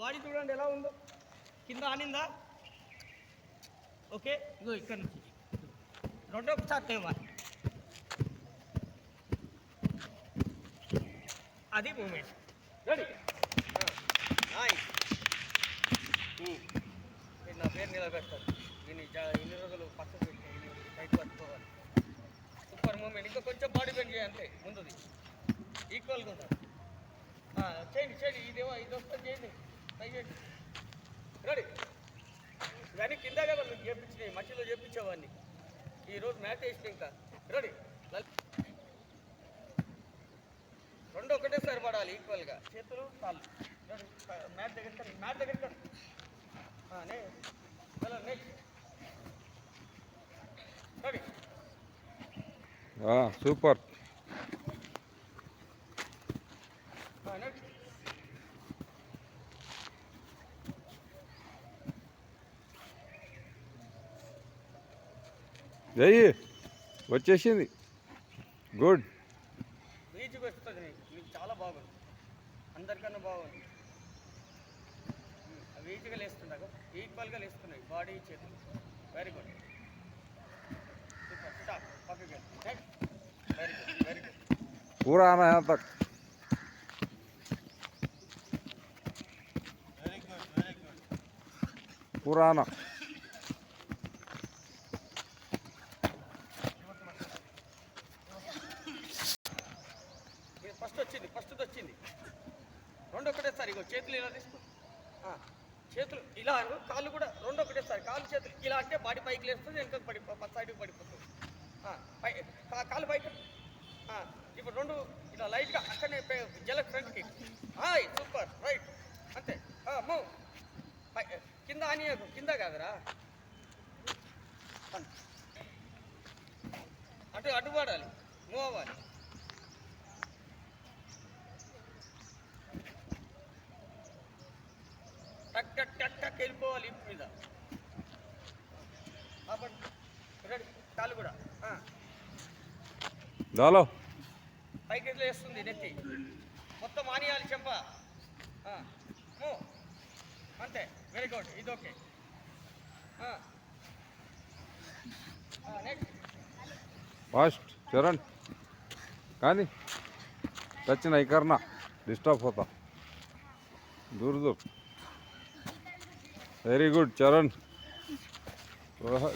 Body చూడండి ఎలా ఉందో, కింద ఆనిందా. ఓకే, ఇగో ఇక్కడ నుంచి రెండోసారి తేవాలి. అది మూమెంట్. రెడీ. మీరు నా పేరు నిలబెడతారు. ఇన్ని రోజులు పక్కకు పెట్టి బయట పట్టుకోవాలి. Super moment. ఇంకా కొంచెం బాడీ బెండ్ చేయాలి, ముందుది ఈక్వల్గా ఉంటుంది. చేయండి ఇది వస్తే చేయండి, ట్రై చేయండి. రెడీ. ఇవన్నీ కింద కదా మీకు చేపించినాయి, మట్టిలో చేపించేవాడిని. ఈరోజు మ్యాచ్ వేసిన ఇంకా. రెడీ. రెండు ఒకటేసారి పడాలి ఈక్వల్గా, చేతులు కాళ్ళు. మ్యాచ్ దగ్గర నెక్స్ట్. రెడీ. సూపర్. నెక్స్ట్. జయ్యి వచ్చేసింది. గుడ్. రీచ్కి వస్తుంది, మీకు చాలా బాగుంది, అందరికన్నా బాగుంది. రీచ్గా లేస్తున్నాయి, ఈక్వల్గా లేస్తున్నాయి బాడీ చేతులు. Very good. సూపర్. స్టాప్. పక్కకి. Next. Very good, very good. पूरा आना यहाँ तक. Very good, very good. पूरा आना. ఫస్ట్ వచ్చింది రెండు ఒకటేసారి. ఇగో చేతులు ఇలా తీసుకో, చేతులు ఇలా, కాళ్ళు కూడా రెండు ఒకటేసారి. కాళ్ళు చేతులు ఇలా అంటే బాడీ పైకి లేస్తుంది, వెనక సైడ్కి పడిపోతుంది. కాళ్ళు పైకి. ఇప్పుడు రెండు ఇలా లైట్గా అక్కడనే జలక్ ఫ్రంట్కి. సూపర్. రైట్. అంతే. మూవ్. కింద అని కింద కాదురా, అటు పడాలి, మూవ్ అవ్వాలి. టక్ టక్ టక్ టక్ వెళ్ళిపోవాలి ఇంటి మీద. రెడీ. కాళ్ళు కూడా डालो. పైకి ఎట్లా వేస్తుంది నెత్తి మొత్తం ఆనియాలి చెంప. అంతే. Very good. ఇది ఓకే. నెక్స్ట్. फास्ट चरण. కానీ टच नहीं करना, डिस्टर्ब होता. दूर दूर. वेरी गुड चरण.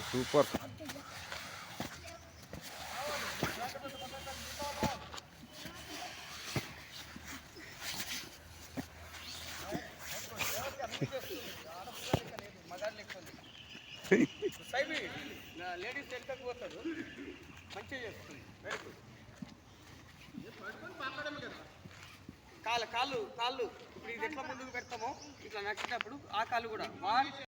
सुपर. లేడీస్ వెనకకు పోతారు, మంచిగా చేస్తుంది. Very good. కాళ్ళు కాళ్ళు కాళ్ళు ఇప్పుడు ఇది ఎట్లా ముందుకు పెడతామో ఇట్లా నచ్చినప్పుడు ఆ కాళ్ళు కూడా